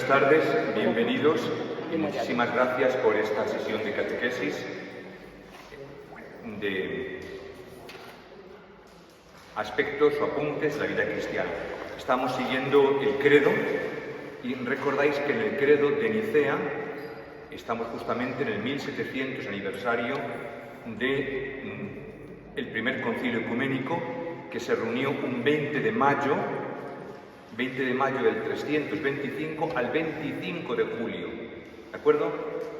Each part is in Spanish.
Buenas tardes, bienvenidos y muchísimas gracias por esta sesión de catequesis de aspectos o apuntes de la vida cristiana. Estamos siguiendo el credo y recordáis que en el credo de Nicea estamos justamente en el 1700 aniversario del primer concilio ecuménico que se reunió un 20 de mayo del 325 al 25 de julio, ¿de acuerdo?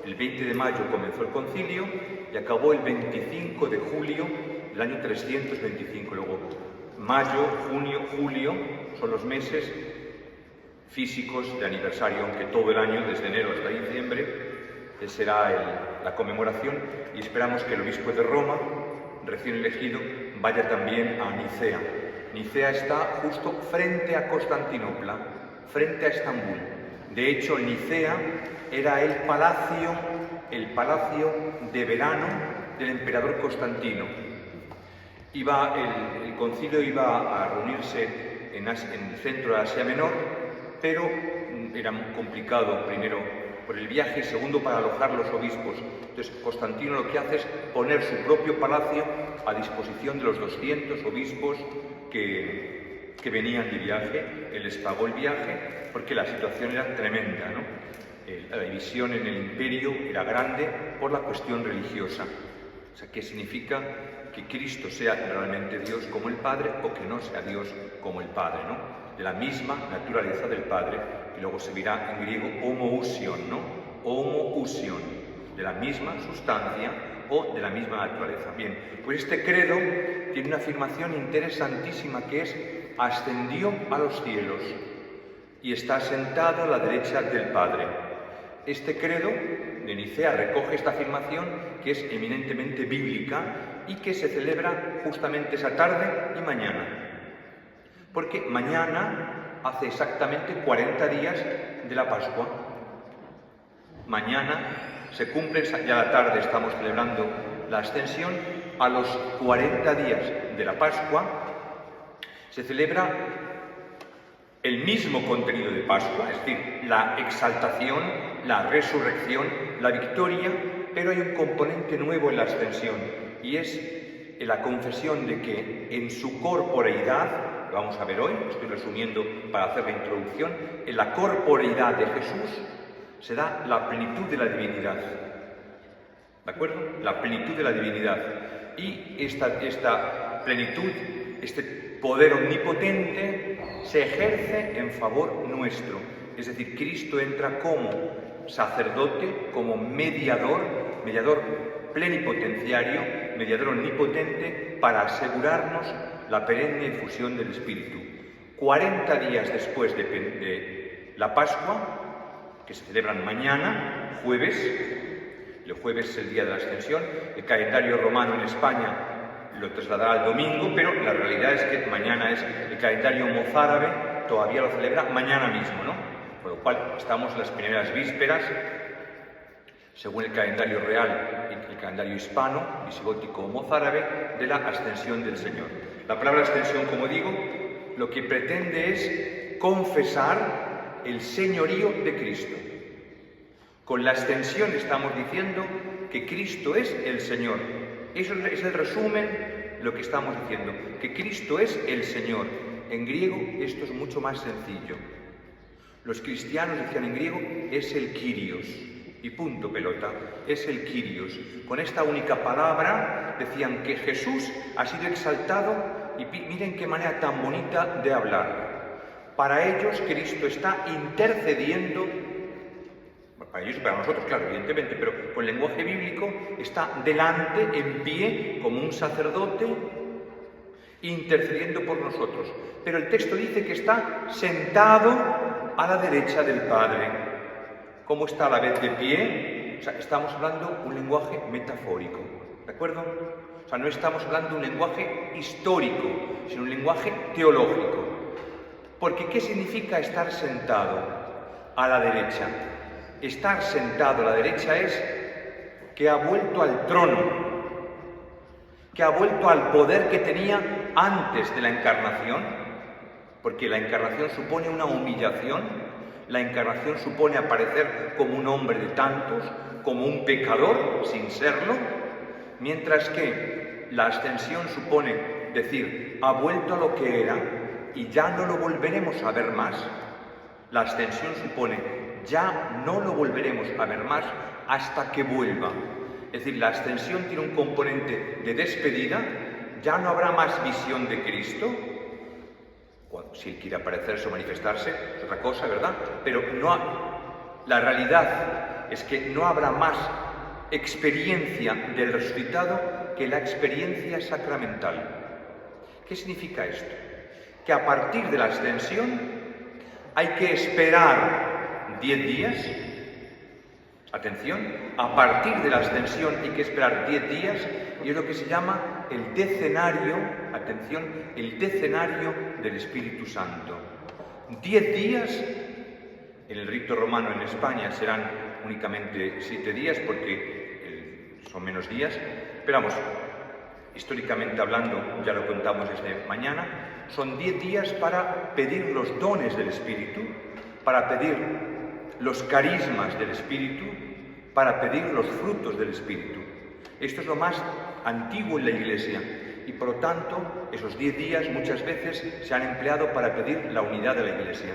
El 20 de mayo comenzó el concilio y acabó el 25 de julio del año 325. Luego, mayo, junio, julio son los meses físicos de aniversario, aunque todo el año, desde enero hasta diciembre, será la conmemoración, y esperamos que el obispo de Roma, recién elegido, vaya también a Nicea. Nicea está justo frente a Constantinopla, frente a Estambul. De hecho, Nicea era el palacio de verano del emperador Constantino. El concilio iba a reunirse en el centro de Asia Menor, pero era muy complicado, primero por el viaje y segundo para alojar los obispos. Entonces Constantino lo que hace es poner su propio palacio a disposición de los 200 obispos que venían de viaje. Él les pagó el viaje porque la situación era tremenda, ¿no? La división en el imperio era grande por la cuestión religiosa. O sea, ¿qué significa que Cristo sea realmente Dios como el Padre o que no sea Dios como el Padre, ¿no? De la misma naturaleza del Padre, y luego se dirá en griego homoousion, ¿no? Homoousion, de la misma sustancia o de la misma naturaleza. Bien, pues este credo tiene una afirmación interesantísima que es: ascendió a los cielos y está sentado a la derecha del Padre. Este credo de Nicea recoge esta afirmación, que es eminentemente bíblica y que se celebra justamente esa tarde y mañana. Porque mañana hace exactamente 40 días de la Pascua. Mañana se cumple, ya a la tarde estamos celebrando la Ascensión, a los 40 días de la Pascua se celebra el mismo contenido de Pascua, es decir, la exaltación, la resurrección, la victoria, pero hay un componente nuevo en la Ascensión, y es la confesión de que en su corporeidad, lo vamos a ver hoy, estoy resumiendo para hacer la introducción, en la corporeidad de Jesús se da la plenitud de la divinidad. ¿De acuerdo? La plenitud de la divinidad. Y esta plenitud, este poder omnipotente, se ejerce en favor nuestro. Es decir, Cristo entra como sacerdote, como mediador plenipotenciario, mediador omnipotente, para asegurarnos la perenne efusión del Espíritu. 40 días después de la Pascua, que se celebran mañana, jueves. El jueves es el día de la Ascensión. El calendario romano en España lo trasladará al domingo, pero la realidad es que mañana es el calendario mozárabe, todavía lo celebra mañana mismo, ¿no? Por lo cual estamos en las primeras vísperas, según el calendario real y el calendario hispano, visigótico o mozárabe, de la Ascensión del Señor. La palabra ascensión, como digo, lo que pretende es confesar el señorío de Cristo. Con la ascensión estamos diciendo que Cristo es el Señor. Eso es el resumen de lo que estamos diciendo, que Cristo es el Señor. En griego esto es mucho más sencillo. Los cristianos decían en griego, es el Kyrios. Y punto pelota, es el Kyrios. Con esta única palabra decían que Jesús ha sido exaltado, y miren qué manera tan bonita de hablar. Para ellos Cristo está intercediendo, para ellos y para nosotros, claro, evidentemente, pero con lenguaje bíblico está delante, en pie, como un sacerdote, intercediendo por nosotros. Pero el texto dice que está sentado a la derecha del Padre. ¿Cómo está a la vez de pie? O sea, estamos hablando un lenguaje metafórico, ¿de acuerdo? O sea, no estamos hablando un lenguaje histórico, sino un lenguaje teológico. Porque ¿qué significa estar sentado a la derecha? Estar sentado a la derecha es que ha vuelto al trono, que ha vuelto al poder que tenía antes de la encarnación, porque la encarnación supone una humillación. La encarnación supone aparecer como un hombre de tantos, como un pecador sin serlo, mientras que la ascensión supone decir, ha vuelto a lo que era y ya no lo volveremos a ver más. La ascensión supone, ya no lo volveremos a ver más hasta que vuelva. Es decir, la ascensión tiene un componente de despedida, ya no habrá más visión de Cristo. Si Él quiere aparecerse o manifestarse, es otra cosa, ¿verdad? Pero la realidad es que no habrá más experiencia del resucitado que la experiencia sacramental. ¿Qué significa esto? Que a partir de la ascensión hay que esperar 10 días. Atención, a partir de la ascensión hay que esperar 10 días y es lo que se llama el decenario, atención, el decenario del Espíritu Santo. 10 días, en el rito romano en España serán únicamente 7 días porque son menos días, pero vamos, históricamente hablando, ya lo contamos desde mañana, son 10 días para pedir los dones del Espíritu, para pedir los carismas del Espíritu, para pedir los frutos del Espíritu. Esto es lo más antiguo en la Iglesia y por lo tanto esos 10 días muchas veces se han empleado para pedir la unidad de la Iglesia,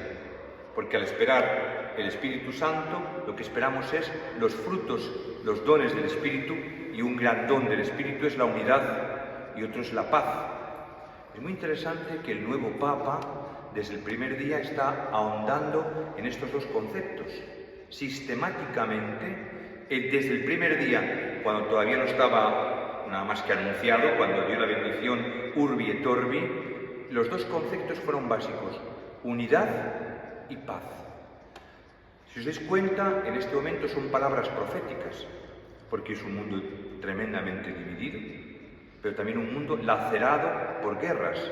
porque al esperar el Espíritu Santo lo que esperamos es los frutos, los dones del Espíritu, y un gran don del Espíritu es la unidad y otro es la paz. Es muy interesante que el nuevo Papa desde el primer día está ahondando en estos dos conceptos. Sistemáticamente, desde el primer día, cuando todavía no estaba nada más que anunciado, cuando dio la bendición Urbi et Orbi, los dos conceptos fueron básicos: unidad y paz. Si os dais cuenta, en este momento son palabras proféticas, porque es un mundo tremendamente dividido, pero también un mundo lacerado por guerras.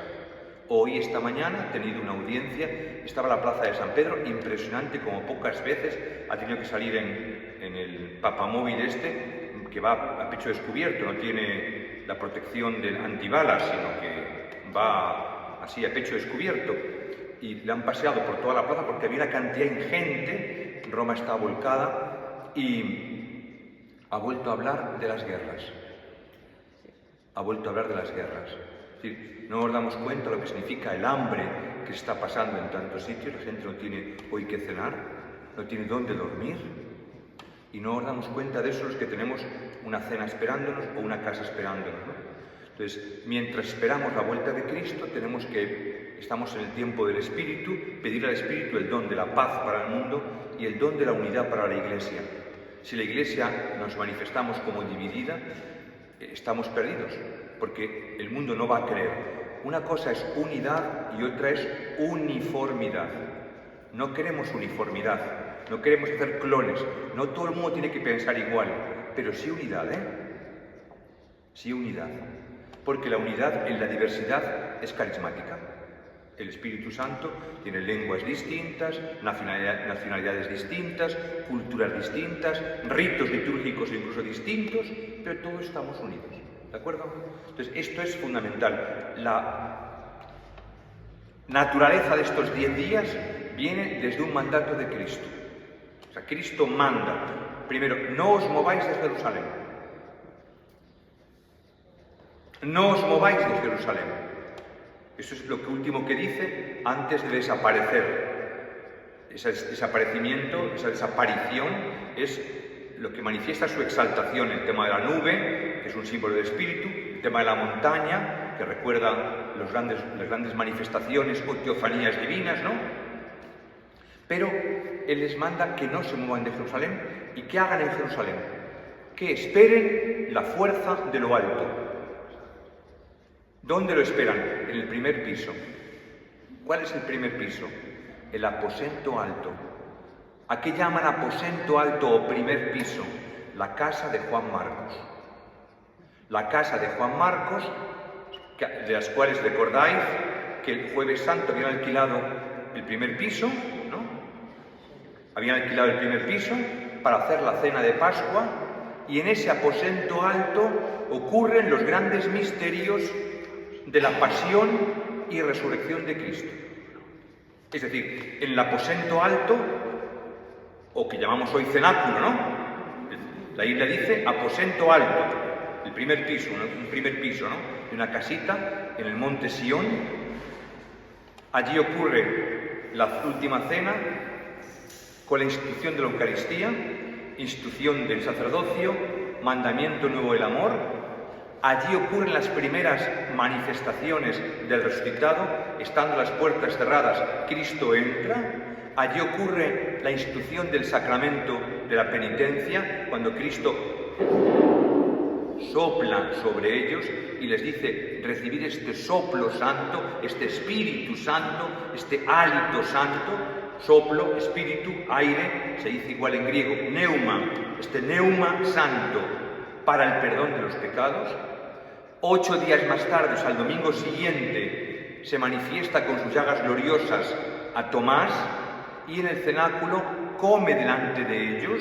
Hoy, esta mañana, he tenido una audiencia, estaba en la plaza de San Pedro, impresionante, como pocas veces, ha tenido que salir en el papamóvil este, que va a pecho descubierto, no tiene la protección del antibalas, sino que va así a pecho descubierto, y le han paseado por toda la plaza porque había una cantidad ingente, Roma está volcada, y ha vuelto a hablar de las guerras. Ha vuelto a hablar de las guerras. Es decir, no nos damos cuenta de lo que significa el hambre que se está pasando en tantos sitios. La gente no tiene hoy que cenar, no tiene dónde dormir, y no nos damos cuenta de eso los que tenemos una cena esperándonos o una casa esperándonos, ¿no? Entonces, mientras esperamos la vuelta de Cristo, estamos en el tiempo del Espíritu, pedir al Espíritu el don de la paz para el mundo y el don de la unidad para la Iglesia. Si la Iglesia nos manifestamos como dividida, estamos perdidos, porque el mundo no va a creer. Una cosa es unidad y otra es uniformidad. No queremos uniformidad, no queremos hacer clones, no todo el mundo tiene que pensar igual, pero sí unidad, ¿eh? Sí unidad, porque la unidad en la diversidad es carismática. El Espíritu Santo tiene lenguas distintas, nacionalidades distintas, culturas distintas, ritos litúrgicos incluso distintos, pero todos estamos unidos, ¿de acuerdo? Entonces, esto es fundamental. La naturaleza de estos 10 días viene desde un mandato de Cristo. O sea, Cristo manda, primero, no os mováis de Jerusalén. No os mováis de Jerusalén. Eso es lo último que dice antes de desaparecer. Ese desaparecimiento, esa desaparición, es lo que manifiesta su exaltación. El tema de la nube, que es un símbolo del Espíritu, el tema de la montaña, que recuerda las grandes manifestaciones o teofanías divinas, ¿no? Pero Él les manda que no se muevan de Jerusalén y que hagan en Jerusalén, que esperen la fuerza de lo alto. ¿Dónde lo esperan? En el primer piso. ¿Cuál es el primer piso? El aposento alto. ¿A qué llaman aposento alto o primer piso? La casa de Juan Marcos. La casa de Juan Marcos, de las cuales recordáis que el Jueves Santo habían alquilado el primer piso, ¿no? Habían alquilado el primer piso para hacer la cena de Pascua, y en ese aposento alto ocurren los grandes misterios de la pasión y resurrección de Cristo. Es decir, en el aposento alto o que llamamos hoy cenáculo, ¿no? La Biblia dice aposento alto, el primer piso, un primer piso, ¿no? De una casita en el monte Sión. Allí ocurre la última cena con la institución de la Eucaristía, institución del sacerdocio, mandamiento nuevo del amor. Allí ocurren las primeras manifestaciones del resucitado, estando las puertas cerradas, Cristo entra. Allí ocurre la institución del sacramento de la penitencia, cuando Cristo sopla sobre ellos y les dice: recibid este soplo santo, este Espíritu Santo, este hálito santo. Soplo, espíritu, aire, se dice igual en griego, neuma, este neuma santo para el perdón de los pecados. 8 días más tarde, al domingo siguiente, se manifiesta con sus llagas gloriosas a Tomás y en el cenáculo come delante de ellos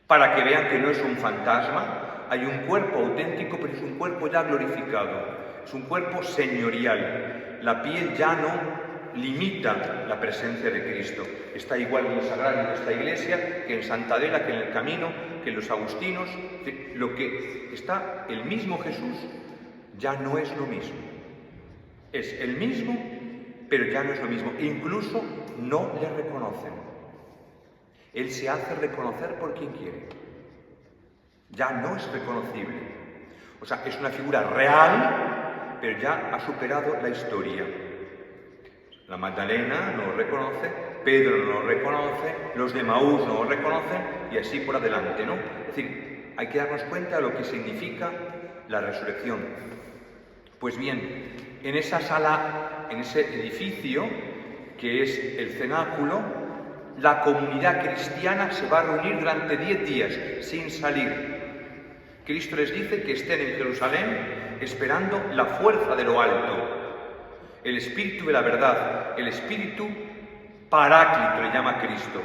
para que vean que no es un fantasma. Hay un cuerpo auténtico, pero es un cuerpo ya glorificado, es un cuerpo señorial. La piel ya no limita la presencia de Cristo. Está igual en el sagrario de esta iglesia que en Santa Adela, que en el Camino, que en los agustinos. Lo que está el mismo Jesús ya no es lo mismo. Es el mismo, pero ya no es lo mismo. Incluso no le reconocen. Él se hace reconocer por quien quiere. Ya no es reconocible. O sea, es una figura real, pero ya ha superado la historia. La Magdalena no lo reconoce, Pedro no lo reconoce, los de Maús no lo reconocen y así por adelante, ¿no? Es decir, hay que darnos cuenta de lo que significa la resurrección. Pues bien, en esa sala, en ese edificio que es el cenáculo, la comunidad cristiana se va a reunir durante 10 días sin salir. Cristo les dice que estén en Jerusalén esperando la fuerza de lo alto. El Espíritu de la verdad, el Espíritu Paráclito le llama Cristo.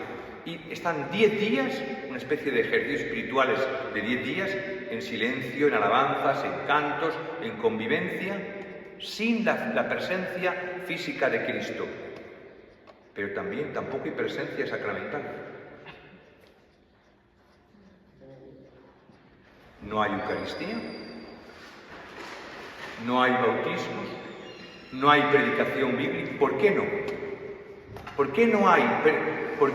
Y están 10 días, una especie de ejercicios espirituales de 10 días, en silencio, en alabanzas, en cantos, en convivencia, sin la presencia física de Cristo. Pero tampoco hay presencia sacramental. No hay Eucaristía, no hay bautismos, no hay predicación bíblica. ¿Por qué no? ¿Por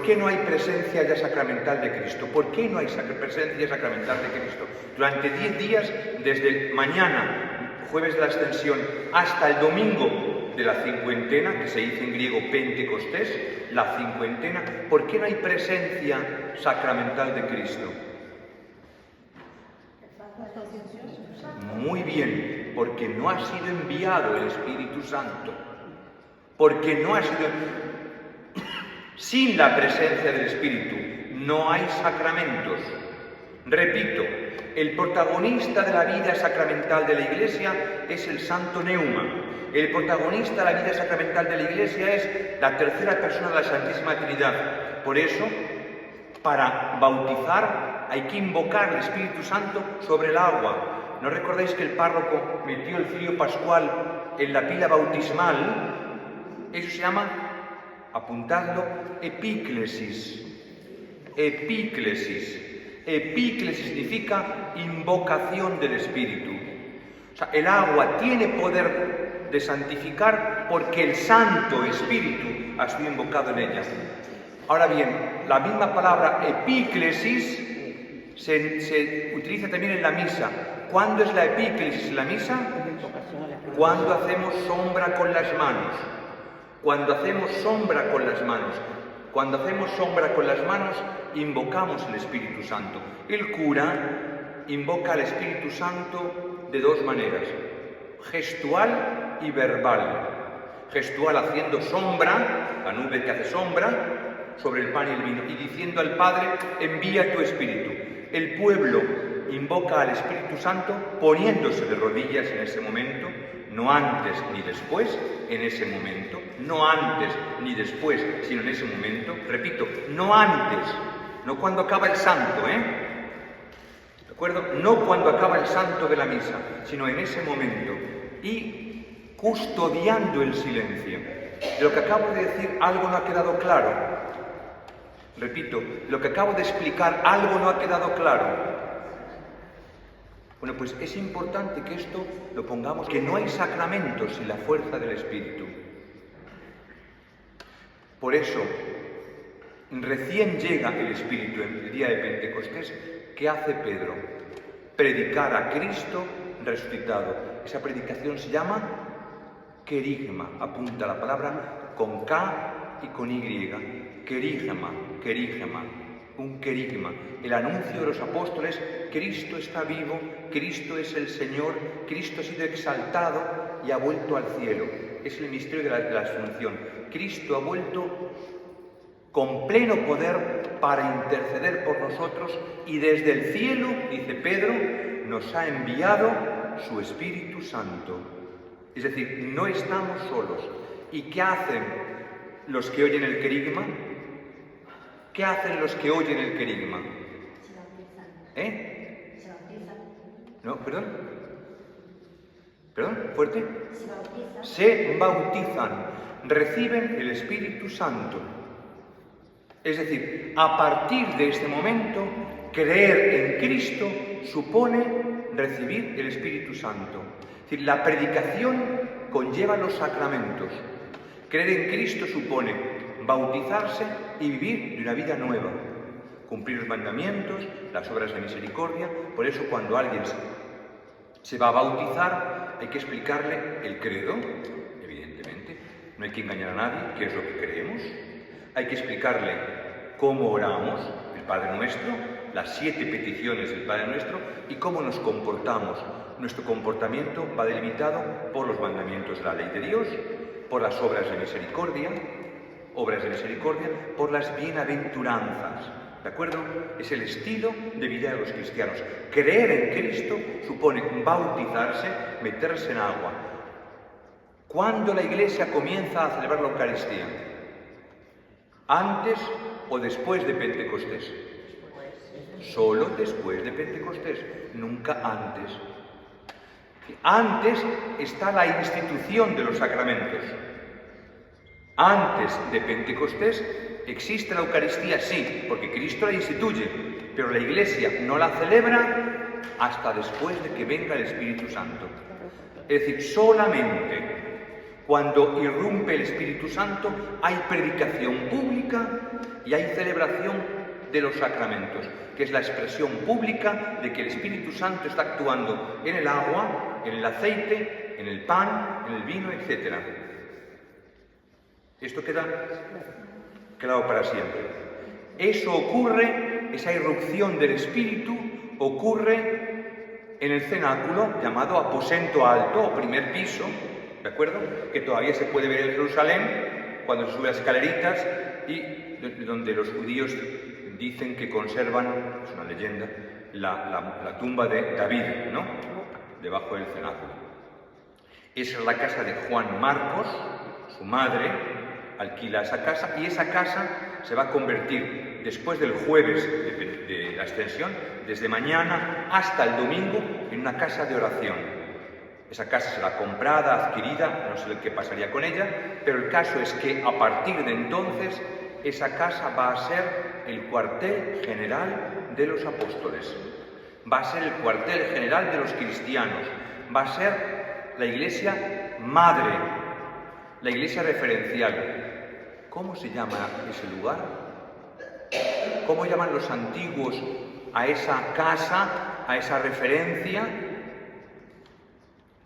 qué no hay presencia ya sacramental de Cristo? ¿Por qué no hay presencia sacramental de Cristo? Durante 10 días, desde mañana, jueves de la Ascensión, hasta el domingo de la cincuentena, que se dice en griego Pentecostés, la cincuentena, ¿por qué no hay presencia sacramental de Cristo? Muy bien, porque no ha sido enviado el Espíritu Santo. Porque no ha sido... Sin la presencia del Espíritu no hay sacramentos. Repito, el protagonista de la vida sacramental de la Iglesia es el Santo Neuma. El protagonista de la vida sacramental de la Iglesia es la tercera persona de la Santísima Trinidad. Por eso, para bautizar hay que invocar el Espíritu Santo sobre el agua. ¿No recordáis que el párroco metió el cirio pascual en la pila bautismal? Eso se llama, apuntadlo, epíclesis. Epíclesis. Epíclesis significa invocación del Espíritu. O sea, el agua tiene poder de santificar porque el Santo Espíritu ha sido invocado en ella. Ahora bien, la misma palabra epíclesis se utiliza también en la misa. ¿Cuándo es la epíclesis en la misa? Cuando hacemos sombra con las manos. Cuando hacemos sombra con las manos. Cuando hacemos sombra con las manos, invocamos el Espíritu Santo. El cura invoca al Espíritu Santo de dos maneras: gestual y verbal. Gestual haciendo sombra, la nube que hace sombra, sobre el pan y el vino, y diciendo al Padre: envía tu Espíritu. El pueblo invoca al Espíritu Santo poniéndose de rodillas en ese momento, no antes ni después, en ese momento, no antes ni después, sino en ese momento. Repito, no antes, no cuando acaba el santo, ¿de acuerdo? No cuando acaba el santo de la misa, sino en ese momento, y custodiando el silencio. De lo que acabo de decir, algo no ha quedado claro. Repito, lo que acabo de explicar, algo no ha quedado claro. Bueno, pues es importante que esto lo pongamos, que no hay sacramentos sin la fuerza del Espíritu. Por eso, recién llega el Espíritu en el día de Pentecostés, ¿qué hace Pedro? Predicar a Cristo resucitado. Esa predicación se llama querigma, apunta la palabra con K y con Y. Querigma, querigma, un querigma. El anuncio de los apóstoles: Cristo está vivo, Cristo es el Señor, Cristo ha sido exaltado y ha vuelto al cielo. Es el misterio de la Asunción. Cristo ha vuelto con pleno poder para interceder por nosotros y desde el cielo, dice Pedro, nos ha enviado su Espíritu Santo. Es decir, no estamos solos. ¿Y qué hacen los que oyen el querigma? ¿Qué hacen los que oyen el querigma? Se bautizan. ¿Eh? Se bautizan. No, perdón. ¿Perdón? ¿Fuerte? Se bautizan. Se bautizan, reciben el Espíritu Santo. Es decir, a partir de este momento, creer en Cristo supone recibir el Espíritu Santo. Es decir, la predicación conlleva los sacramentos. Creer en Cristo supone bautizarse y vivir de una vida nueva. Cumplir los mandamientos, las obras de misericordia. Por eso cuando alguien se va a bautizar, hay que explicarle el credo, evidentemente. No hay que engañar a nadie, qué es lo que creemos. Hay que explicarle cómo oramos, el Padre Nuestro, las 7 peticiones del Padre Nuestro y cómo nos comportamos. Nuestro comportamiento va delimitado por los mandamientos de la ley de Dios, por las obras de misericordia, por las bienaventuranzas. ¿De acuerdo? Es el estilo de vida de los cristianos. Creer en Cristo supone bautizarse, meterse en agua. ¿Cuándo la Iglesia comienza a celebrar la Eucaristía? ¿Antes o después de Pentecostés? Solo después de Pentecostés, nunca antes. Antes está la institución de los sacramentos. Antes de Pentecostés existe la Eucaristía, sí, porque Cristo la instituye, pero la Iglesia no la celebra hasta después de que venga el Espíritu Santo. Es decir, solamente cuando irrumpe el Espíritu Santo hay predicación pública y hay celebración de los sacramentos, que es la expresión pública de que el Espíritu Santo está actuando en el agua, en el aceite, en el pan, en el vino, etc. Esto queda claro para siempre. Eso ocurre, esa irrupción del Espíritu ocurre en el cenáculo llamado aposento alto o primer piso, ¿de acuerdo? Que todavía se puede ver en Jerusalén cuando se sube las escaleritas y donde los judíos dicen que conservan, es una leyenda, la tumba de David, ¿no? Debajo del cenáculo. Esa es la casa de Juan Marcos, su madre alquila esa casa y esa casa se va a convertir después del jueves de la ascensión, desde mañana hasta el domingo, en una casa de oración. Esa casa será comprada, adquirida, no sé qué pasaría con ella, pero el caso es que a partir de entonces esa casa va a ser el cuartel general de los apóstoles, va a ser el cuartel general de los cristianos, va a ser la iglesia madre, la iglesia referencial. ¿Cómo se llama ese lugar? ¿Cómo llaman los antiguos a esa casa, a esa referencia?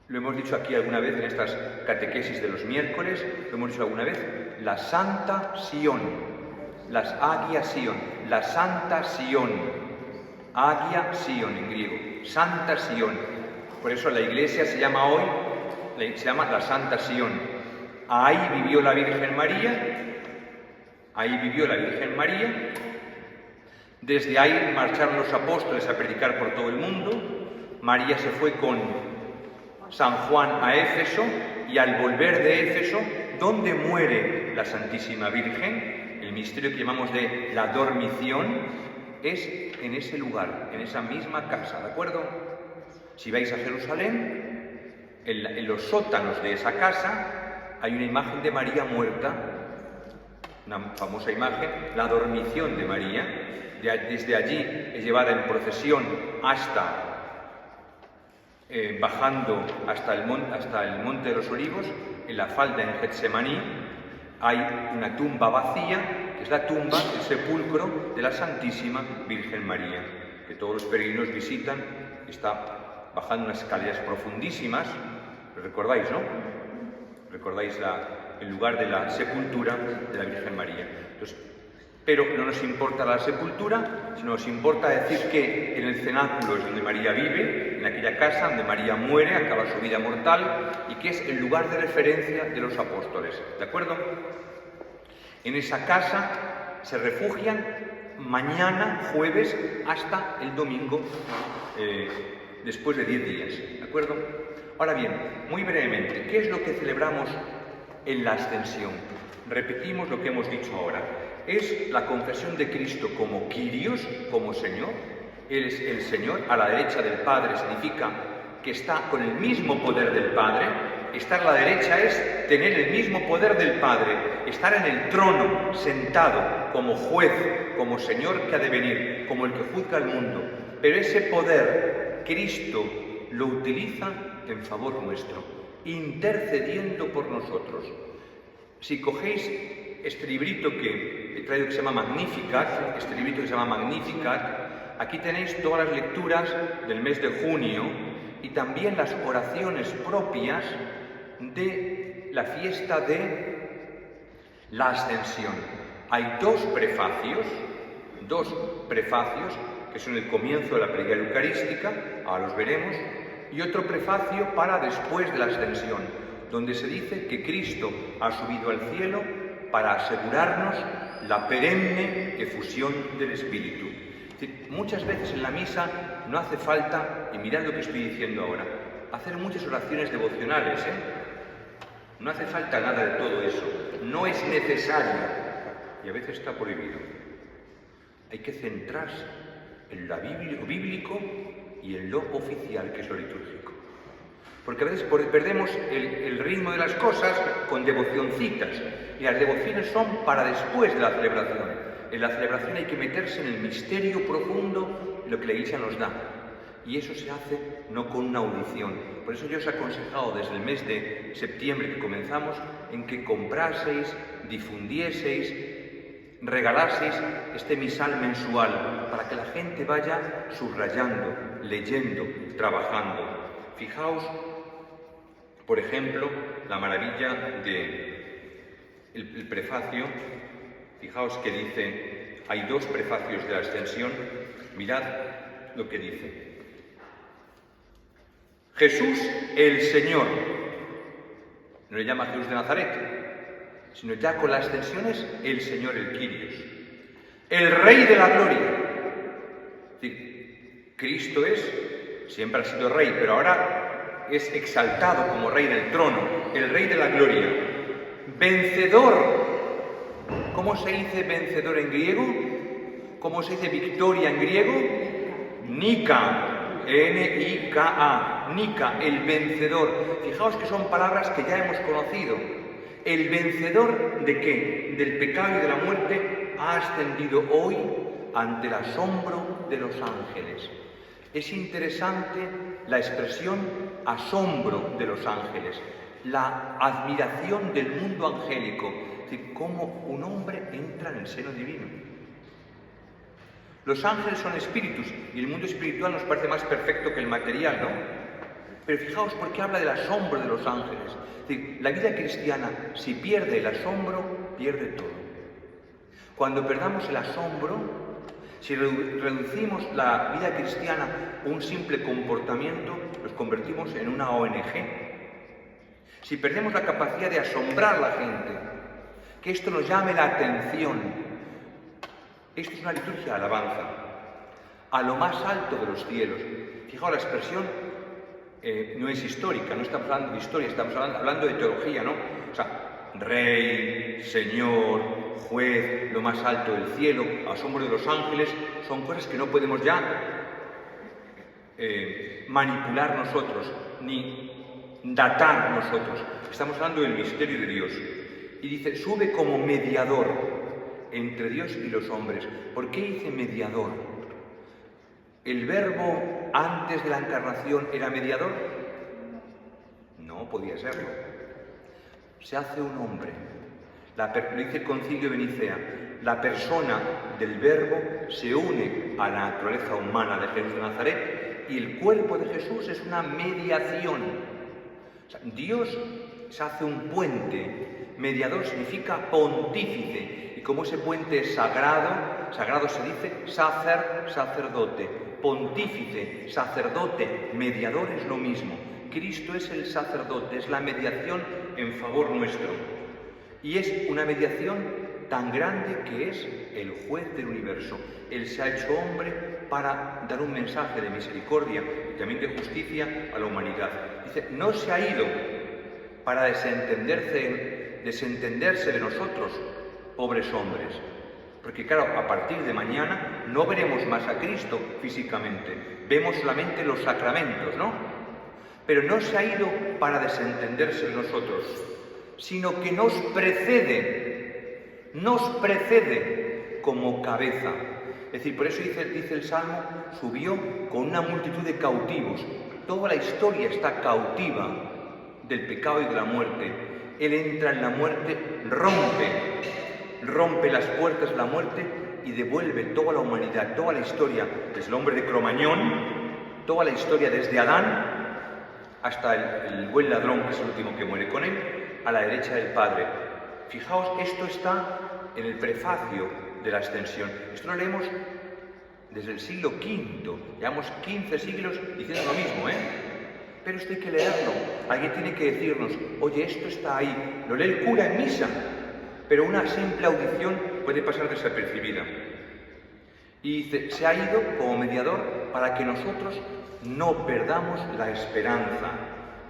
Lo hemos dicho aquí alguna vez en estas catequesis de los miércoles, lo hemos dicho alguna vez, la Santa Sion, las Agia Sion, la Santa Sion, Agia Sion en griego, Santa Sion. Por eso la iglesia se llama hoy, se llama la Santa Sion. Ahí vivió la Virgen María, desde ahí marcharon los apóstoles a predicar por todo el mundo. María se fue con San Juan a Éfeso y al volver de Éfeso, donde muere la Santísima Virgen, el misterio que llamamos de la dormición, es en ese lugar, en esa misma casa, ¿de acuerdo? Si vais a Jerusalén, en los sótanos de esa casa hay una imagen de María muerta, una famosa imagen, la dormición de María. Desde allí es llevada en procesión hasta bajando hasta el Monte de los Olivos. En la falda en Getsemaní hay una tumba vacía, que es la tumba, el sepulcro de la Santísima Virgen María, que todos los peregrinos visitan. Está bajando unas escaleras profundísimas, ¿lo recordáis, no? Recordáis el lugar de la sepultura de la Virgen María. Entonces, pero no nos importa la sepultura, sino nos importa decir que en el cenáculo es donde María vive, en aquella casa donde María muere, acaba su vida mortal, y que es el lugar de referencia de los apóstoles, ¿de acuerdo? En esa casa se refugian mañana, jueves, hasta el domingo, después de 10 días, ¿de acuerdo? Ahora bien, muy brevemente, ¿qué es lo que celebramos en la Ascensión? Repetimos lo que hemos dicho ahora. Es la confesión de Cristo como Kyrios, como Señor. Él es el Señor. A la derecha del Padre significa que está con el mismo poder del Padre. Estar a la derecha es tener el mismo poder del Padre, estar en el trono, sentado, como juez, como Señor que ha de venir, como el que juzga al mundo. Pero ese poder, Cristo lo utiliza en favor nuestro, intercediendo por nosotros. Si cogéis este librito que he traído que se llama Magnificat, aquí tenéis todas las lecturas del mes de junio y también las oraciones propias de la fiesta de la Ascensión. Hay dos prefacios que son el comienzo de la plegaria eucarística, ahora los veremos, y otro prefacio para después de la Ascensión, donde se dice que Cristo ha subido al cielo para asegurarnos la perenne efusión del Espíritu. Es decir, muchas veces en la misa no hace falta, y mirad lo que estoy diciendo ahora, hacer muchas oraciones devocionales, No hace falta nada de todo eso, no es necesario, y a veces está prohibido. Hay que centrarse en lo bíblico y en lo oficial, que es lo litúrgico. Porque a veces perdemos el ritmo de las cosas con devocioncitas, y las devociones son para después de la celebración. En la celebración hay que meterse en el misterio profundo de lo que la Iglesia nos da, y eso se hace no con una audición. Por eso yo os he aconsejado desde el mes de septiembre que comenzamos en que compraseis, difundieseis, regalaseis este misal mensual para que la gente vaya subrayando, leyendo, trabajando. Fijaos, por ejemplo, la maravilla del prefacio. Fijaos que dice, hay dos prefacios de la Ascensión, mirad lo que dice. Jesús el Señor, no le llama Jesús de Nazaret, sino ya con la Ascensión es el Señor, el Kyrios, el Rey de la Gloria. Es decir, Cristo siempre ha sido Rey, pero ahora es exaltado como Rey del trono, el Rey de la Gloria, vencedor. ¿Cómo se dice vencedor en griego? ¿Cómo se dice victoria en griego? Nika, N-I-K-A, Nika, el vencedor. Fijaos que son palabras que ya hemos conocido. ¿El vencedor de qué? Del pecado y de la muerte ha ascendido hoy ante el asombro de los ángeles. Es interesante la expresión asombro de los ángeles, la admiración del mundo angélico, es decir, cómo un hombre entra en el seno divino. Los ángeles son espíritus y el mundo espiritual nos parece más perfecto que el material, ¿no? Pero fijaos por qué habla del asombro de los ángeles. Es decir, la vida cristiana, si pierde el asombro, pierde todo. Cuando perdamos el asombro, si reducimos la vida cristiana a un simple comportamiento, nos convertimos en una ONG. Si perdemos la capacidad de asombrar a la gente, que esto nos llame la atención, esto es una liturgia de alabanza, a lo más alto de los cielos. Fijaos, la expresión no es histórica, no estamos hablando de historia, estamos hablando de teología, ¿no? O sea, Rey, Señor, Juez, lo más alto del cielo, asombro de los ángeles, son cosas que no podemos ya manipular nosotros, ni datar nosotros. Estamos hablando del misterio de Dios. Y dice, sube como mediador entre Dios y los hombres. ¿Por qué dice mediador? ¿El Verbo antes de la encarnación era mediador? No podía serlo. Se hace un hombre. Lo dice el Concilio de Nicea. La persona del Verbo se une a la naturaleza humana de Jesús de Nazaret y el cuerpo de Jesús es una mediación. O sea, Dios se hace un puente. Mediador significa pontífice. Y como ese puente es sagrado, sagrado se dice sacerdote. Pontífice, sacerdote, mediador es lo mismo. Cristo es el sacerdote, es la mediación en favor nuestro. Y es una mediación tan grande que es el juez del universo. Él se ha hecho hombre para dar un mensaje de misericordia y también de justicia a la humanidad. Dice, no se ha ido para desentenderse de nosotros, pobres hombres. Porque claro, a partir de mañana no veremos más a Cristo físicamente, vemos solamente los sacramentos, ¿no? Pero no se ha ido para desentenderse de nosotros, sino que nos precede como cabeza. Es decir, por eso dice el Salmo, subió con una multitud de cautivos. Toda la historia está cautiva del pecado y de la muerte. Él entra en la muerte, rompe las puertas de la muerte y devuelve toda la humanidad, toda la historia, desde el hombre de Cromañón, toda la historia desde Adán hasta el buen ladrón, que es el último que muere con él, a la derecha del Padre. Fijaos, esto está en el prefacio de la Ascensión. Esto lo leemos desde el siglo V, llevamos 15 siglos diciendo lo mismo, Pero esto hay que leerlo. Alguien tiene que decirnos, oye, esto está ahí. Lo lee el cura en misa, pero una simple audición puede pasar desapercibida. Y dice, se ha ido como mediador para que nosotros no perdamos la esperanza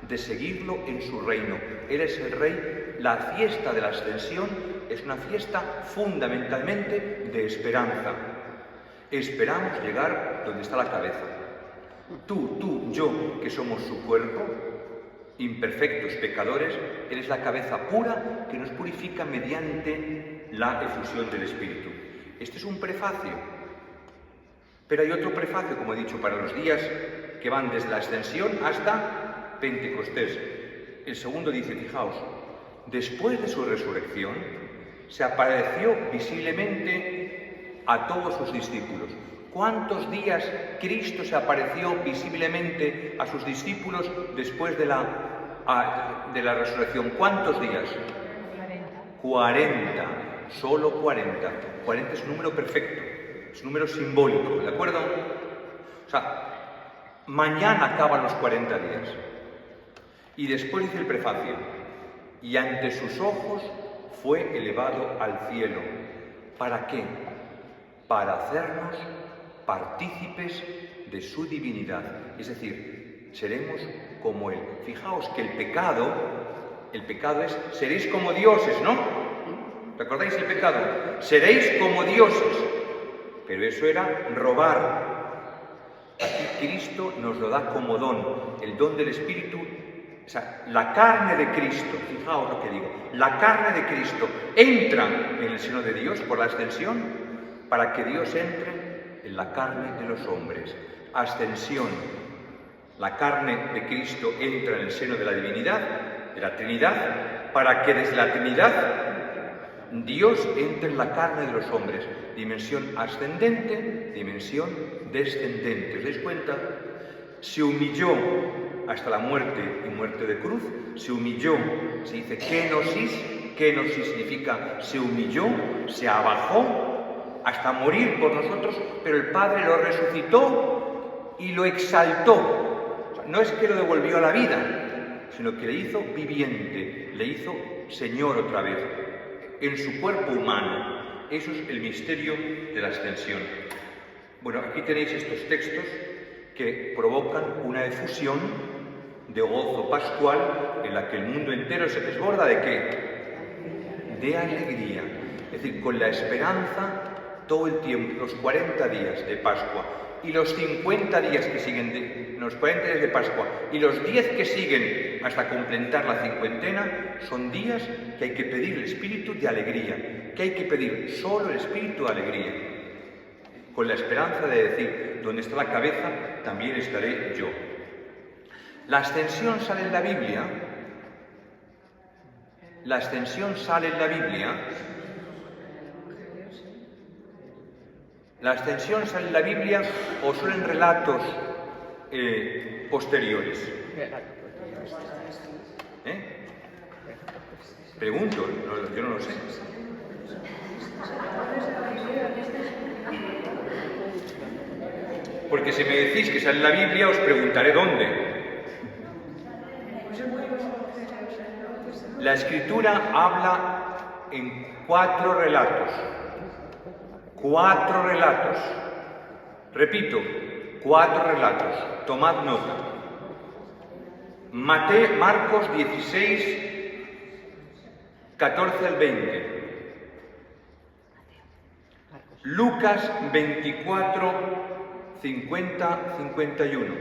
de seguirlo en su reino. Él es el Rey. La fiesta de la Ascensión es una fiesta fundamentalmente de esperanza. Esperamos llegar donde está la cabeza. Tú, yo, que somos su cuerpo, imperfectos pecadores, eres la cabeza pura que nos purifica mediante la efusión del Espíritu. Este es un prefacio. Pero hay otro prefacio, como he dicho, para los días que van desde la Ascensión hasta Pentecostés. El segundo dice, fijaos, después de su resurrección, se apareció visiblemente a todos sus discípulos. ¿Cuántos días Cristo se apareció visiblemente a sus discípulos después de la resurrección? ¿Cuántos días? 40. Solo 40. 40 es un número perfecto, es un número simbólico, ¿de acuerdo? O sea, mañana acaban los 40 días. Y después dice el prefacio, y ante sus ojos fue elevado al cielo. ¿Para qué? Para hacernos partícipes de su divinidad. Es decir, seremos como Él. Fijaos que el pecado es, seréis como dioses, ¿no? ¿Recordáis el pecado? Seréis como dioses. Pero eso era robar. Aquí Cristo nos lo da como don, el don del Espíritu. O sea, la carne de Cristo, fijaos lo que digo, la carne de Cristo entra en el seno de Dios por la ascensión para que Dios entre en la carne de los hombres. Ascensión. La carne de Cristo entra en el seno de la divinidad, de la Trinidad, para que desde la Trinidad Dios entre en la carne de los hombres. Dimensión ascendente, dimensión descendente. ¿Os dais cuenta? Se humilló hasta la muerte y muerte de cruz. Se humilló, se dice kenosis. Kenosis significa se humilló, se abajó hasta morir por nosotros, pero el Padre lo resucitó y lo exaltó. O sea, no es que lo devolvió a la vida, sino que le hizo viviente, le hizo Señor otra vez, en su cuerpo humano. Eso es el misterio de la ascensión. Bueno, aquí tenéis estos textos que provocan una efusión de gozo pascual en la que el mundo entero se desborda ¿de qué? De alegría. Es decir, con la esperanza todo el tiempo, los 40 días de Pascua. y los 50 días que siguen, los 40 días de Pascua, y los 10 que siguen hasta completar la cincuentena, son días que hay que pedir el espíritu de alegría, que hay que pedir solo el espíritu de alegría, con la esperanza de decir, donde está la cabeza, también estaré yo. La ascensión sale en la Biblia. La ascensión sale en la Biblia. La ascensión sale en la Biblia o son en relatos posteriores. Pregunto, yo no lo sé. Porque si me decís que sale en la Biblia, os preguntaré dónde. La Escritura habla en 4 relatos. 4 relatos. Repito, 4 relatos. Tomad nota. Marcos 16, 14 al 20. Lucas 24, 50, 51.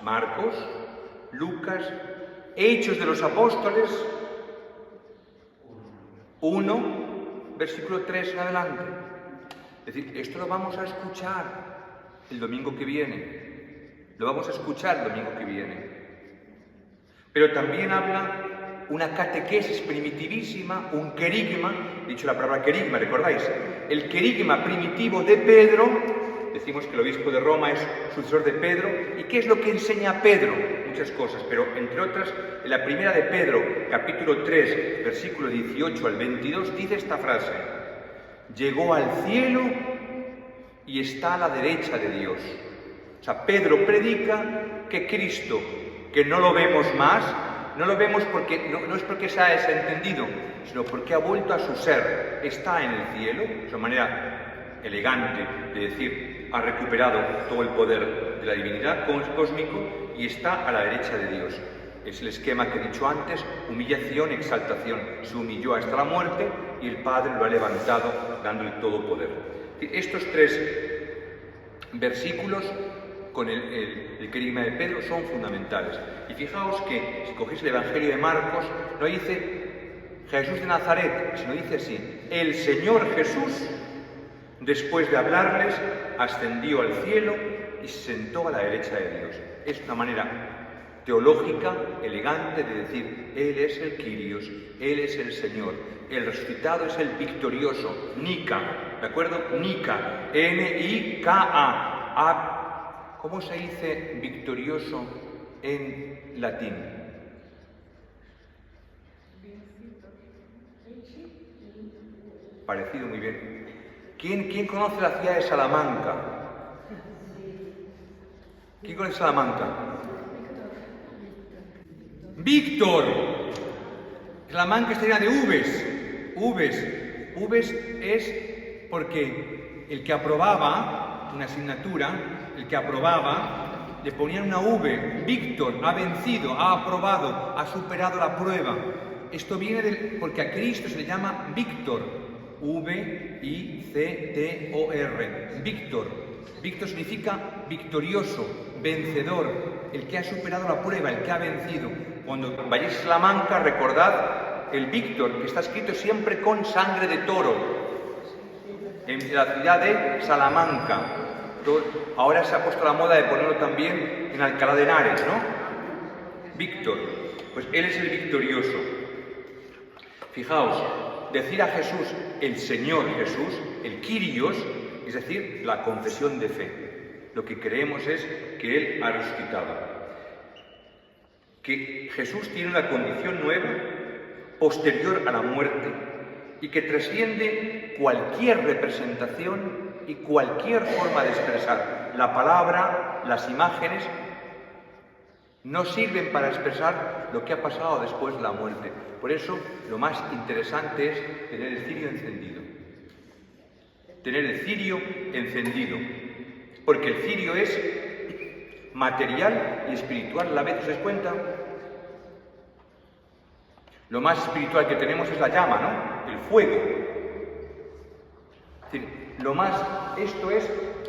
Marcos, Lucas, Hechos de los Apóstoles 1, versículo 3 en adelante. Es decir, esto lo vamos a escuchar el domingo que viene. Lo vamos a escuchar el domingo que viene. Pero también habla una catequesis primitivísima, un querigma, dicho la palabra querigma, ¿recordáis? El querigma primitivo de Pedro. Decimos que el obispo de Roma es sucesor de Pedro. ¿Y qué es lo que enseña Pedro? Muchas cosas, pero entre otras, en la primera de Pedro, capítulo 3, versículo 18 al 22, dice esta frase: llegó al cielo y está a la derecha de Dios. O sea, Pedro predica que Cristo, que no lo vemos más, no lo vemos porque no es porque se ha desentendido, sino porque ha vuelto a su ser, está en el cielo, es una manera elegante de decir, ha recuperado todo el poder de la divinidad cósmico y está a la derecha de Dios. Es el esquema que he dicho antes: humillación, exaltación. Se humilló hasta la muerte y el Padre lo ha levantado dándole todo poder. Estos 3 versículos con el querigma de Pedro son fundamentales. Y fijaos que si cogéis el Evangelio de Marcos, no dice Jesús de Nazaret, sino dice así: el Señor Jesús, después de hablarles, ascendió al cielo y se sentó a la derecha de Dios. Es una manera teológica, elegante de decir, Él es el Kyrios, Él es el Señor, el resucitado es el victorioso, Nika, ¿de acuerdo? Nika, N-I-K-A. ¿Cómo se dice victorioso en latín? Parecido, muy bien. ¿Quién conoce la ciudad de Salamanca? ¿Quién conoce Salamanca? ¡Víctor! Salamanca está llena de Vs es porque el que aprobaba una asignatura, el que aprobaba, le ponían una V. Víctor ha vencido, ha aprobado, ha superado la prueba. Esto viene porque a Cristo se le llama Víctor. V-I-C-T-O-R. Víctor. Víctor significa victorioso, vencedor, el que ha superado la prueba, el que ha vencido. Cuando vayáis a Salamanca, recordad el Víctor, que está escrito siempre con sangre de toro, en la ciudad de Salamanca. Ahora se ha puesto la moda de ponerlo también en Alcalá de Henares, ¿no? Víctor, pues él es el victorioso. Fijaos, decir a Jesús, el Señor Jesús, el Kyrios, es decir, la confesión de fe. Lo que creemos es que Él ha resucitado. Que Jesús tiene una condición nueva, posterior a la muerte, y que trasciende cualquier representación y cualquier forma de expresar. La palabra, las imágenes, no sirven para expresar lo que ha pasado después de la muerte. Por eso, lo más interesante es tener el cirio encendido. Tener el cirio encendido. Porque el cirio es material y espiritual a la vez. ¿Os dais cuenta? Lo más espiritual que tenemos es la llama, ¿no? El fuego. Es decir, esto es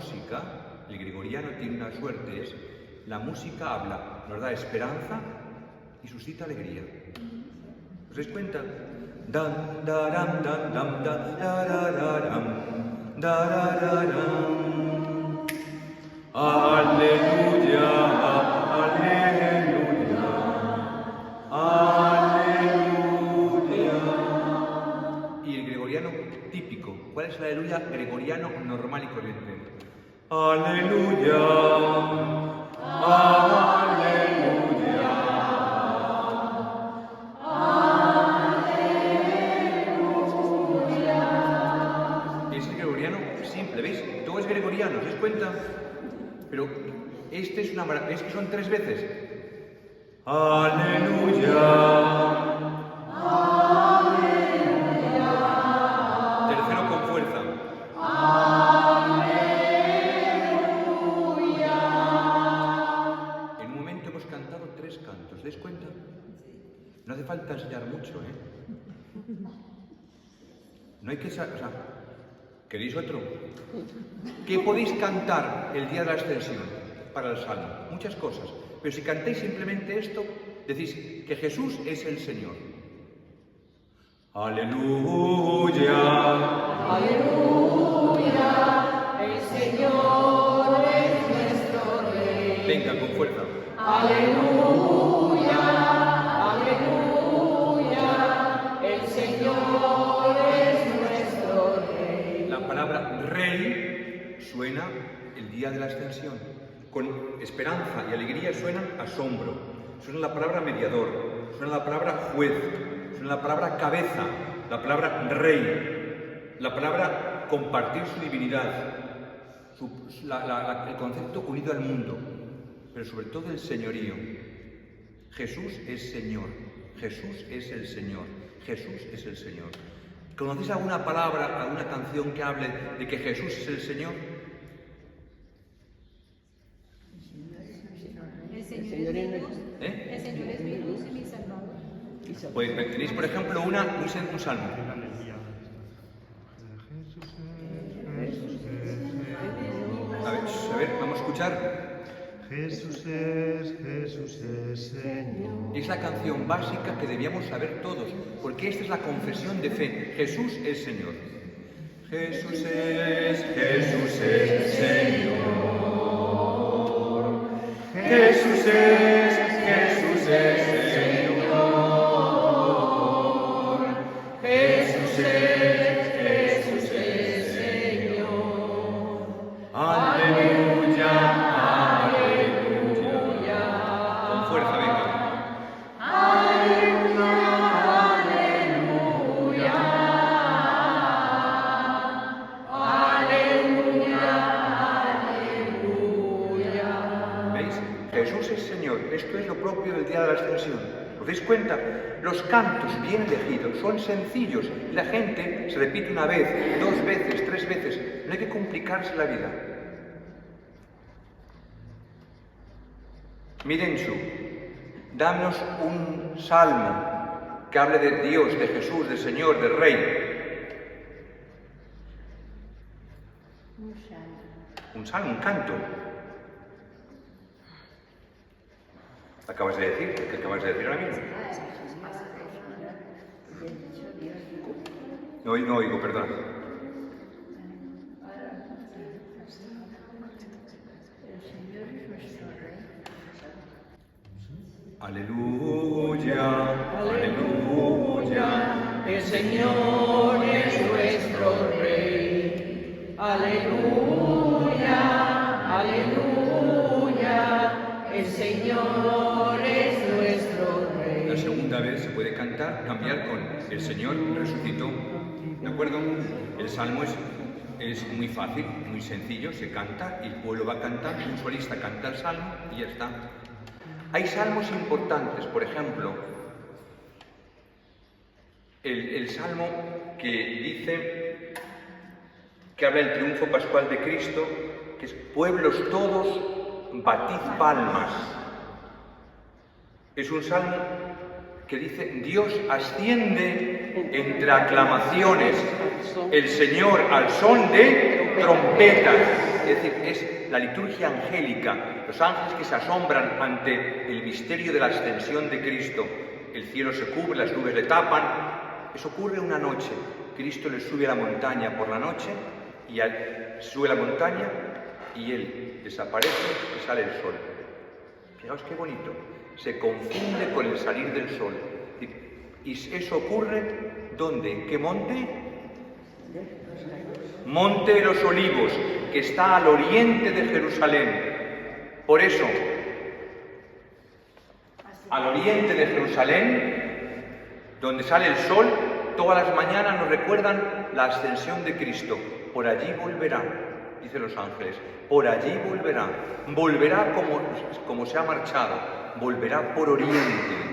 música, el gregoriano tiene una suerte, es la música habla, nos da esperanza y suscita alegría. ¿Os dais cuenta? Dan, daram, dan, dam, da, darararam, darararam. Aleluya, aleluya, aleluya. Y el gregoriano típico, ¿cuál es el aleluya gregoriano normal y corriente? Aleluya, aleluya. Es el gregoriano simple, ¿veis? Todo es gregoriano, ¿os dais cuenta? Pero este es una maravilla, es que son 3 veces. Aleluya. Tercero con fuerza. En un momento hemos cantado 3 cantos, ¿os dais cuenta? No hace falta enseñar mucho, ¿eh? No hay que saber, o sea, ¿queréis otro? ¿Qué podéis cantar el día de la ascensión para el salmo? Muchas cosas. Pero si cantáis simplemente esto, decís que Jesús es el Señor. Aleluya. Aleluya, el Señor es nuestro Rey. Venga, con fuerza. Aleluya, aleluya, el Señor es nuestro Rey. La palabra Rey suena el día de la ascensión. Con esperanza y alegría suena asombro. Suena la palabra mediador. Suena la palabra juez. Suena la palabra cabeza. La palabra rey. La palabra compartir su divinidad. El concepto unido al mundo. Pero sobre todo el señorío. Jesús es Señor. Jesús es el Señor. Jesús es el Señor. ¿Conocéis alguna palabra, alguna canción que hable de que Jesús es el Señor? El Señor es mi Dios. ¿Eh? El Señor es mi Dios y mi Salvador. Pues tenéis, por ejemplo, un salmo. A ver, vamos a escuchar. Jesús es Señor. Es la canción básica que debíamos saber todos, porque esta es la confesión de fe. Jesús es Señor. Jesús es Señor. Jesús es Señor. Jesús es Señor. Aleluya, aleluya. Con fuerza, venga. ¿Veis? Jesús es Señor. Esto es lo propio del día de la ascensión. ¿Os dais cuenta? Los cantos bien elegidos son sencillos. La gente se repite una vez, 2 veces, 3 veces. No hay que complicarse la vida. Mirensu, danos un salmo que hable de Dios, de Jesús, del Señor, del Rey. Un salmo, un canto. Acabas de decir, ¿qué acabas de decir ahora mismo? No oigo, perdón. Aleluya, aleluya. El Señor es nuestro Rey. Aleluya, aleluya. El Señor es nuestro Rey. La segunda vez se puede cambiar con el Señor resucitó. ¿De acuerdo? El salmo es muy fácil, muy sencillo, se canta y el pueblo va cantando, un solista canta el salmo y ya está. Hay salmos importantes, por ejemplo, el salmo que dice, que habla del triunfo pascual de Cristo, que es pueblos todos, batid palmas. Es un salmo que dice, Dios asciende entre aclamaciones, el Señor al son de trompetas. es decir, es la liturgia angélica, los ángeles que se asombran ante el misterio de la ascensión de Cristo. El cielo se cubre, las nubes le tapan. Eso ocurre una noche. Cristo le sube a la montaña por la noche y sube a la montaña y él desaparece y sale el sol. Fijaos qué bonito. Se confunde con el salir del sol. Y eso ocurre, ¿dónde? ¿En qué monte? Monte de los Olivos, que está al oriente de Jerusalén. Por eso, al oriente de Jerusalén, donde sale el sol, todas las mañanas nos recuerdan la ascensión de Cristo. Por allí volverá, dicen los ángeles, por allí volverá. Volverá como se ha marchado, volverá por oriente.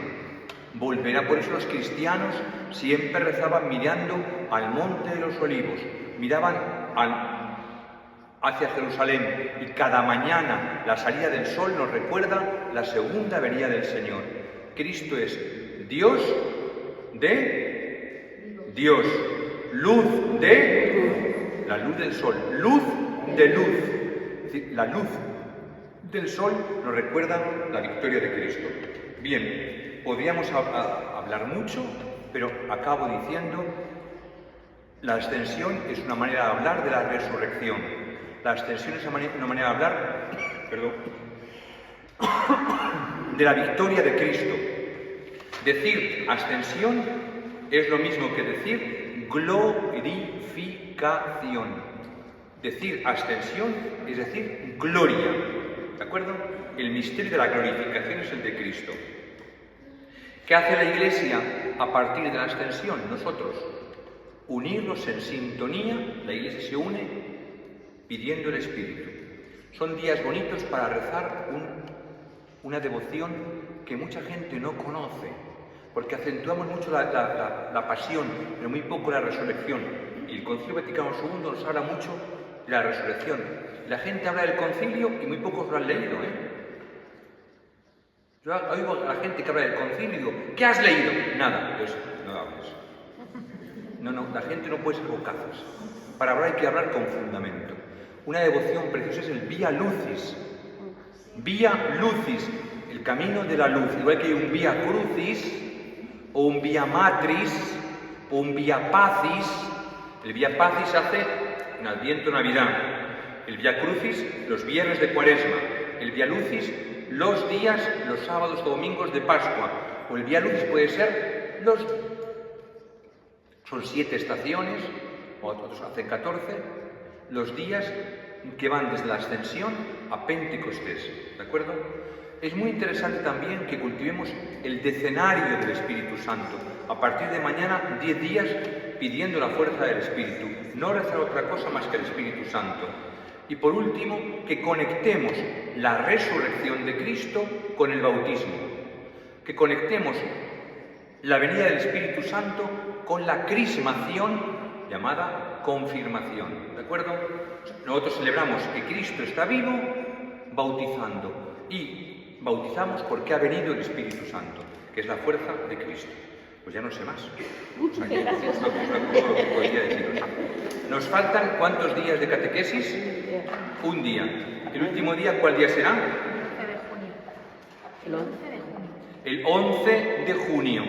Volverá. Por eso los cristianos siempre rezaban mirando al Monte de los Olivos, miraban hacia Jerusalén, y cada mañana la salida del sol nos recuerda la segunda venida del Señor. Cristo es Dios de Dios, luz de la luz del sol, luz de luz. Es decir, la luz del sol nos recuerda la victoria de Cristo. Bien, podríamos hablar mucho, pero acabo diciendo, la ascensión es una manera de hablar de la resurrección. La ascensión es una manera de hablar, de la victoria de Cristo. Decir ascensión es lo mismo que decir glorificación. Decir ascensión es decir gloria. ¿De acuerdo? El misterio de la glorificación es el de Cristo. ¿Qué hace la Iglesia a partir de la ascensión? Nosotros, unirnos en sintonía. La Iglesia se une pidiendo el Espíritu. Son días bonitos para rezar una devoción que mucha gente no conoce, porque acentuamos mucho la pasión, pero muy poco la resurrección. Y el Concilio Vaticano II nos habla mucho de la resurrección. La gente habla del concilio y muy pocos lo han leído, Yo oigo a la gente que habla del concilio y digo, ¿qué has leído? Nada, pues no hables. No, la gente no puede ser bocazas. Para hablar hay que hablar con fundamento. Una devoción preciosa es el Vía Lucis. Vía Lucis, el camino de la luz. Igual que hay un Vía Crucis, o un Vía Matris, o un Vía Pacis. El Vía Pacis se hace en Adviento, Navidad. El Vía Crucis, los viernes de Cuaresma. El Vía Lucis, los días, los sábados o domingos de Pascua. O el Vía Lucis puede ser son 7 estaciones, o otros hacen 14, los días que van desde la Ascensión a Pentecostés, ¿de acuerdo? Es muy interesante también que cultivemos el decenario del Espíritu Santo. A partir de mañana, 10 días pidiendo la fuerza del Espíritu. No rezar otra cosa más que el Espíritu Santo. Y por último, que conectemos la resurrección de Cristo con el bautismo. Que conectemos la venida del Espíritu Santo con la crismación llamada confirmación. ¿De acuerdo? Nosotros celebramos que Cristo está vivo bautizando. Y bautizamos porque ha venido el Espíritu Santo, que es la fuerza de Cristo. Pues ya no sé más. O sea, que es lo que podría deciros. Nos faltan ¿cuántos días de catequesis? Un día. ¿El último día cuál día será? El 11 de junio.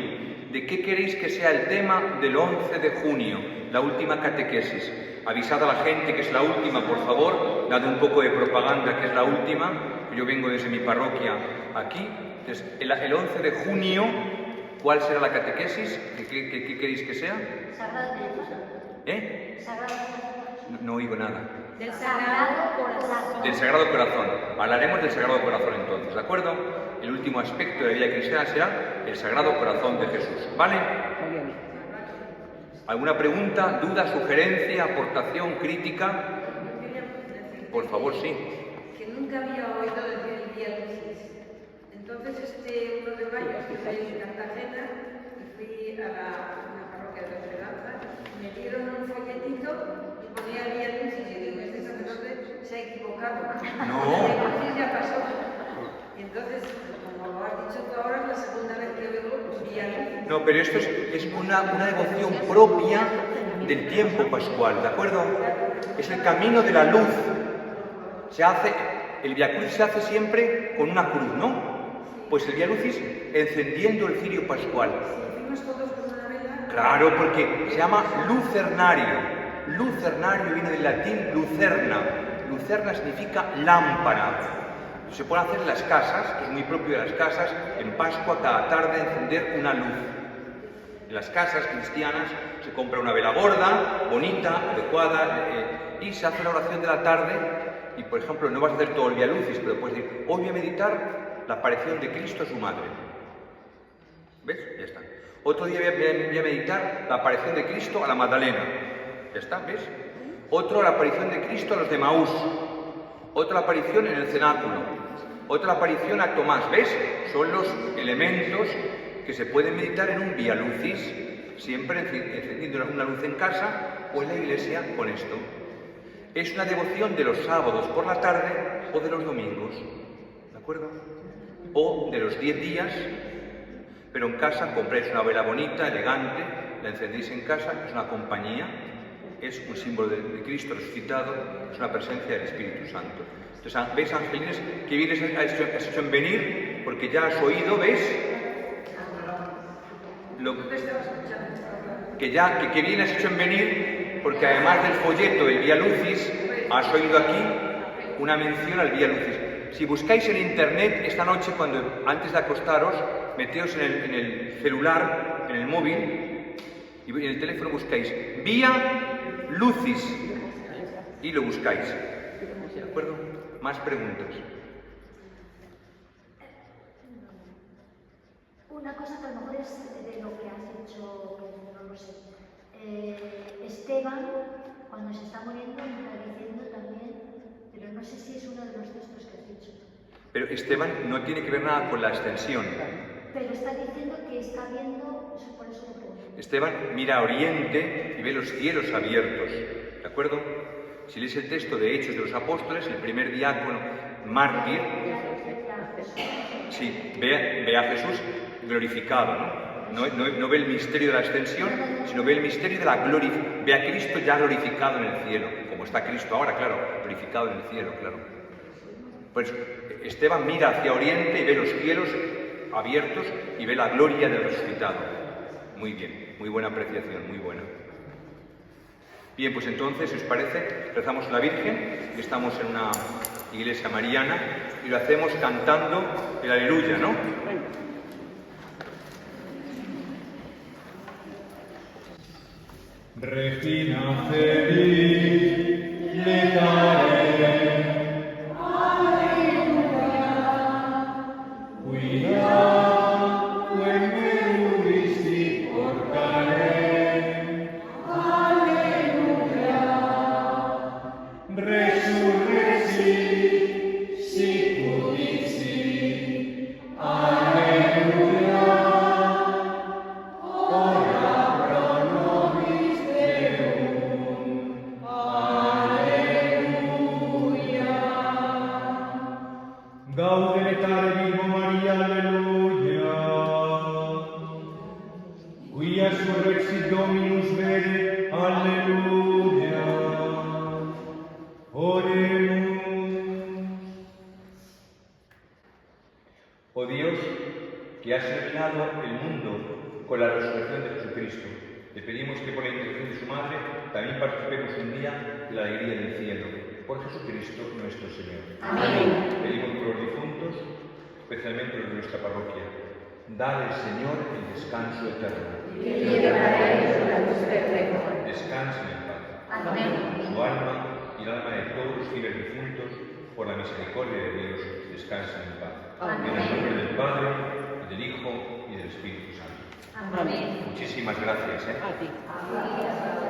¿De qué queréis que sea el tema del 11 de junio? La última catequesis. Avisad a la gente que es la última, por favor. Dad un poco de propaganda que es la última. Yo vengo desde mi parroquia aquí. Entonces, el 11 de junio, ¿cuál será la catequesis? ¿Qué queréis que sea? Sagrado Corazón. No oigo nada. Del Sagrado Corazón. Del Sagrado Corazón. Hablaremos del Sagrado Corazón entonces, ¿de acuerdo? El último aspecto de la vida cristiana será el Sagrado Corazón de Jesús, ¿vale? ¿Alguna pregunta, duda, sugerencia, aportación, crítica? Por favor, sí. Que nunca había oído decir el Vía Lucis. Entonces, uno de mayo estuve en Cartagena y fui a una parroquia de Esperanza, me dieron un folletito y ponía el Vía Lucis y digo, este sacerdote se ha equivocado. No. El Vía Lucis ya pasó. Y entonces, como lo has dicho tú ahora, es la segunda vez que veo Vía Lucis. No, pero esto es una devoción propia del tiempo pascual, ¿de acuerdo? Es el camino de la luz. el Via Crucis se hace siempre con una cruz, ¿no? Pues el Via Crucis encendiendo el cirio pascual. Fuimos todos con una vela. Claro, porque se llama lucernario. Lucernario viene del latín lucerna. Lucerna significa lámpara. Se puede hacer en las casas, que es muy propio de las casas, en Pascua cada tarde encender una luz. En las casas cristianas se compra una vela gorda, bonita, adecuada, y se hace la oración de la tarde. Y por ejemplo, no vas a hacer todo el Via Crucis, pero puedes decir, hoy voy a meditar la aparición de Cristo a su madre. ¿Ves? Ya está. Otro día voy a meditar la aparición de Cristo a la Magdalena. Ya está, ¿ves? Otro, la aparición de Cristo a los de Maús. Otra aparición en el cenáculo. Otra aparición a Tomás, ¿ves? Son los elementos que se pueden meditar en un Via Crucis, siempre encendiendo una luz en casa o en la iglesia con esto. Es una devoción de los sábados por la tarde o de los domingos, ¿de acuerdo? O de los 10 días, pero en casa compráis una vela bonita, elegante, la encendéis en casa, es una compañía, es un símbolo de Cristo resucitado, es una presencia del Espíritu Santo. Entonces, ¿ves, Angelines, que bien has hecho en venir? Porque ya has oído, ¿ves? Que bien has hecho en venir, porque además del folleto del Via Crucis, has oído aquí una mención al Via Crucis. Si buscáis en internet esta noche, antes de acostaros, meteos en el celular, en el móvil, y en el teléfono buscáis Via Crucis y lo buscáis. ¿De acuerdo? Más preguntas. Una cosa que a lo mejor es de lo que has hecho, que no lo sé. Esteban, cuando se está muriendo, está diciendo también, pero no sé si es uno de los textos que has dicho. Pero Esteban no tiene que ver nada con la ascensión. Pero está diciendo que está viendo, por eso le pregunto. Esteban mira a oriente y ve los cielos abiertos, ¿de acuerdo? Si lees el texto de Hechos de los Apóstoles, el primer diácono mártir, sí, ve a Jesús glorificado, ¿no? No ve el misterio de la ascensión, sino ve el misterio de la gloria, ve a Cristo ya glorificado en el cielo, como está Cristo ahora, claro, glorificado en el cielo, claro. Pues Esteban mira hacia oriente y ve los cielos abiertos y ve la gloria del resucitado. Muy bien, muy buena apreciación, muy buena. Bien, pues entonces, si os parece, rezamos a la Virgen, que estamos en una iglesia mariana, y lo hacemos cantando el Aleluya, ¿no? Regina feliz, letare, cuida, quem me portare, resurrexi, sicut dixi, alleluia, ora pro nobis Deum, alleluia. Gaude letare Virgo Maria, alleluia, quia surrexit Dominus vere, alleluia. Oremos. Oh Dios, que has iluminado el mundo con la resurrección de Jesucristo, te pedimos que por la intercesión de su Madre también participemos un día de la alegría del cielo. Por Jesucristo nuestro Señor. Amén. Pedimos por los difuntos, especialmente los de nuestra parroquia. Dale, Señor, el descanso eterno. Descansen en paz. Amén. Su alma y el alma de todos los fieles difuntos, por la misericordia de Dios, descansen en paz. Amén. En el nombre del Padre, y del Hijo, y del Espíritu Santo. Amén. Muchísimas gracias. A ti. Amén.